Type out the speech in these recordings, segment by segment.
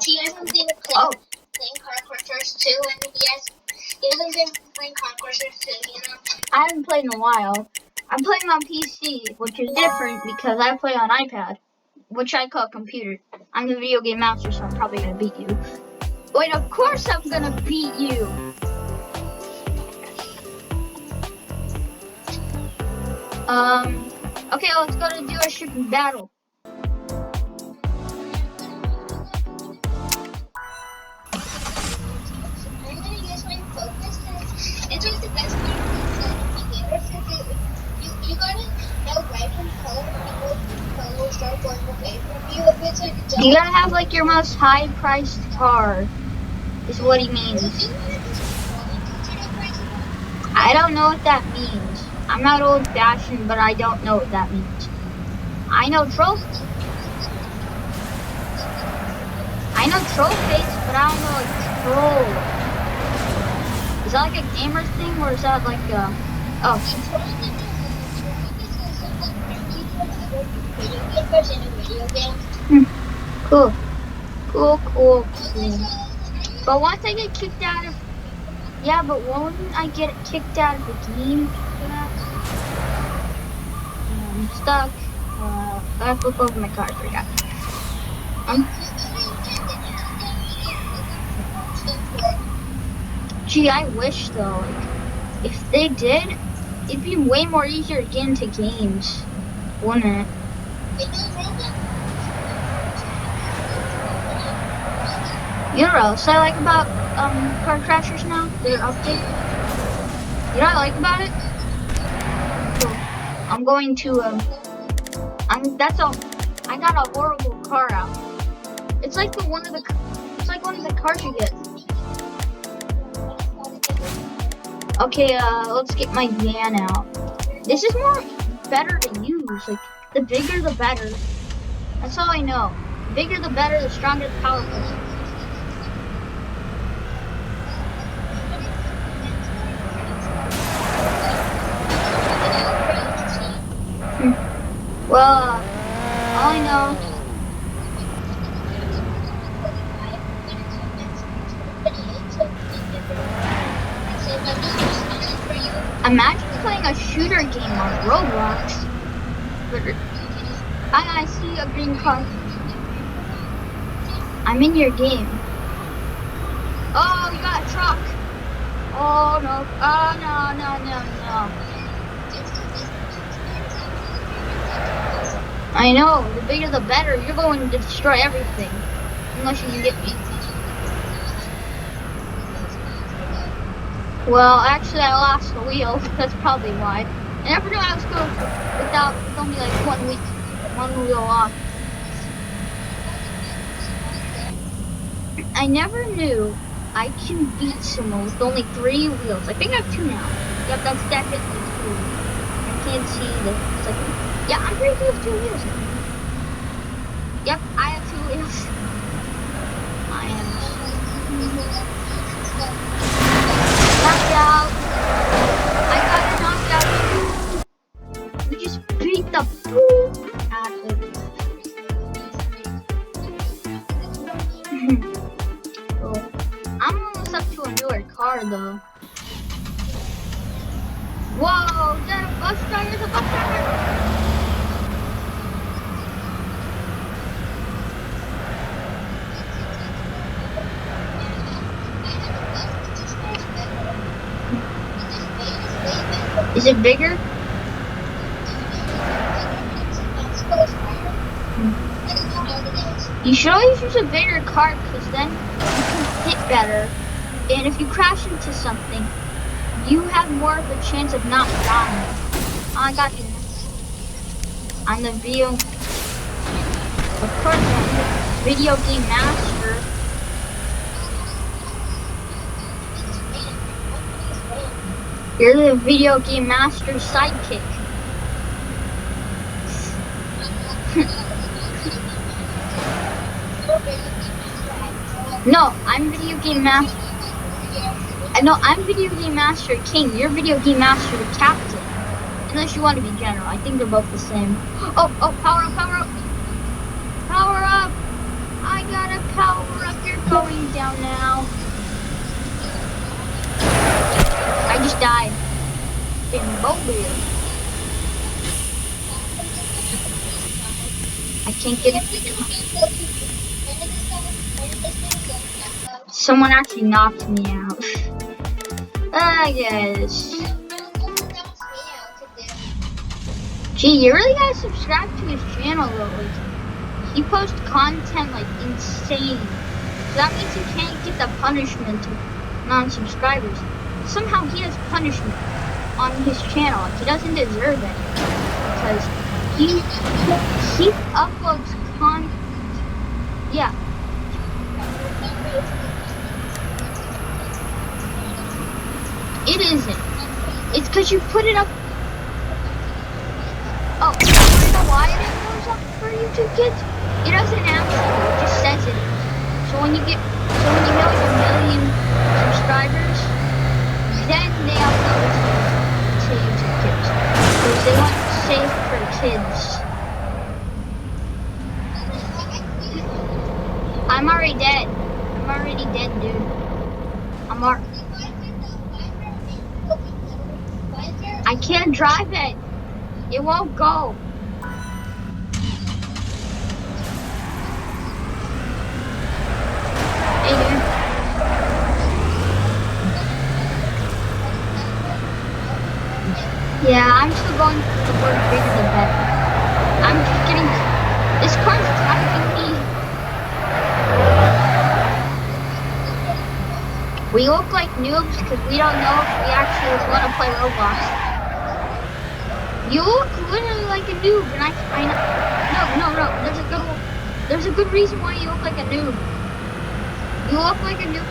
Do you guys want to see the playing car coursers too? And you guys been playing car coursers too, you know? I haven't played in a while. I'm playing on PC, which is different because I play on iPad, which I call computer. I'm the video game master, so I'm probably gonna beat you. Wait, of course I'm gonna beat you. Okay, let's go to the dealership and battle. It's like the best part of the game since you gotta know right from color and will start going away from you if it's like You gotta have like your most high-priced car, is what he means. I don't know what that means. I'm not old-fashioned, but I don't know what that means. I know trophies. I know trophies, but I don't know like troll. Is that like a gamer thing, or is that like a... Oh. Cool. Cool. But once I get kicked out of... Yeah, but won't I get kicked out of the game for that? I'm stuck. I have to flip over my car, I forgot. Gee, I wish though, like, if they did, it'd be way more easier to get into games, wouldn't it? You know what else I like about Car Crashers now? Their update. You know what I like about it? So, I'm going to I got a horrible car out. It's like one of the cars you get. Okay, let's get my van out. This is better to use. Like, the bigger the better. That's all I know. The bigger the better, the stronger the powerful. Well, all I know. Imagine playing a shooter game on Roblox. I see a green car. I'm in your game. Oh, you got a truck. Oh no. Oh no. I know, the bigger the better. You're going to destroy everything. Unless you can get me. Well, actually I lost the wheel. That's probably why. I never knew I was going with only like 1 week. One wheel off. I never knew I can beat someone with only 3 wheels. I think I have 2 now. Yep, that's definitely 2. I can't see the second. Yeah, I'm pretty good with 2 wheels. Yep, I have 2 wheels. I am knocked out. I got a knockout. We just beat the poop out of it. Cool. I'm almost up to a newer car though. Whoa, is that a bus driver? There's a bus driver. Is it bigger? You should always use a bigger car because then you can hit better. And if you crash into something, you have more of a chance of not dying. Oh, I got you. I'm the video. Of course, I'm the video game master. You're the video game master's sidekick. No, I'm video game master. No, I'm video game master king. You're video game master the captain. Unless you want to be general. I think they're both the same. Oh, power up. Power up. I gotta power up. You're going down now. I just died. In Boulder. I can't get it. Someone actually knocked me out. I guess. Gee, you really gotta subscribe to his channel though. Like, he posts content like insane. So that means he can't get the punishment of non-subscribers. Somehow he has punishment on his channel. Like, he doesn't deserve it. Because he uploads content. Yeah. It isn't. It's because you put it up. Oh, you know why it goes up for YouTube Kids? It doesn't announce it. It just says it. So when you hit like 1 million subscribers, then they upload it to YouTube Kids. Because they want it safe for kids. I'm already dead. I'm already dead, dude. I can't drive it. It won't go. Hey, dude. Yeah, I'm still going for the word bigger than better. I'm just getting. This car's driving me. We look like noobs because we don't know if we actually want to play Roblox. You look literally like a noob, and I know. No. There's a good reason why you look like a noob. You look like a noob.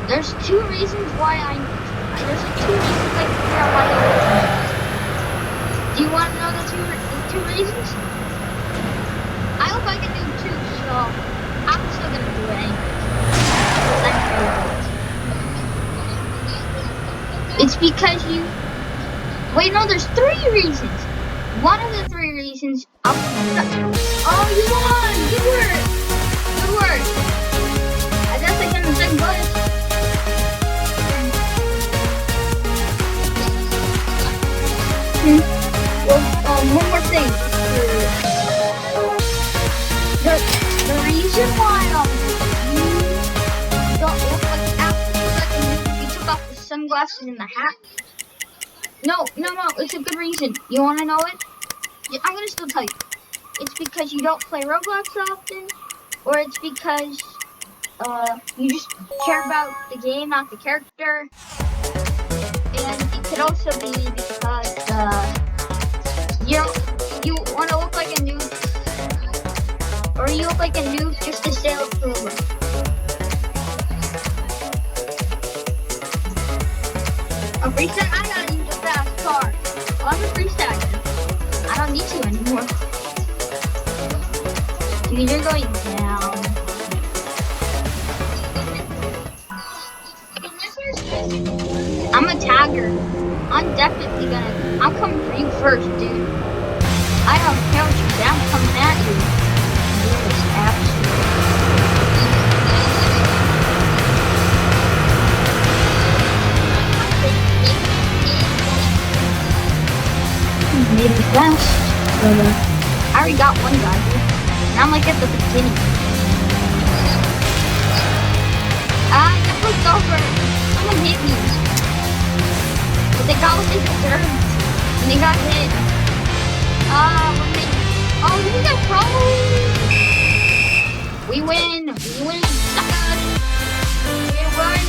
There's two reasons why why you look like a noob. Do you want to know the two reasons? I look like a noob too, so I'm still gonna do it anyway. It's because you. Wait, no, there's 3 reasons. One of the 3 reasons. Oh, you won! Good work! Good work! I guess I hit the same button. Well, one more thing. The reason why you don't look like you took off the sunglasses and the hat. No, it's a good reason. You want to know it? I'm going to still tell you. It's because you don't play Roblox often, or it's because you just care about the game, not the character. And it could also be because you want to look like a noob, or you look like a noob just to stay with Roblox. A reset? I gotta use a fast car. Well, I'm a freestyle. I don't need to anymore. Dude, you're going down. I'm a tagger. I'm definitely I'm coming for you first, dude. I don't care what you say, I'm coming at you. This absolutely. Maybe fast, but I already got one guy here, and I'm like at the beginning. I got pushed over. Someone hit me, but they got what they deserved, and they got hit. Oh, you got pro. We win, sucker. We won.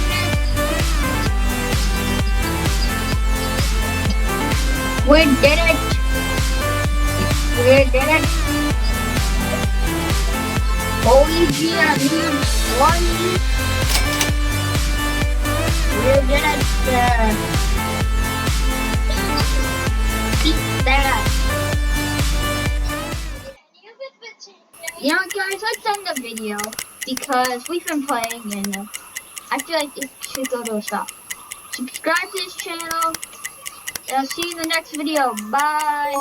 We did it. Holy dear, one. We did it. Keep that. You know, guys, let's end the video because we've been playing and I feel like it should go to a stop. Subscribe to this channel. And I'll see you in the next video. Bye.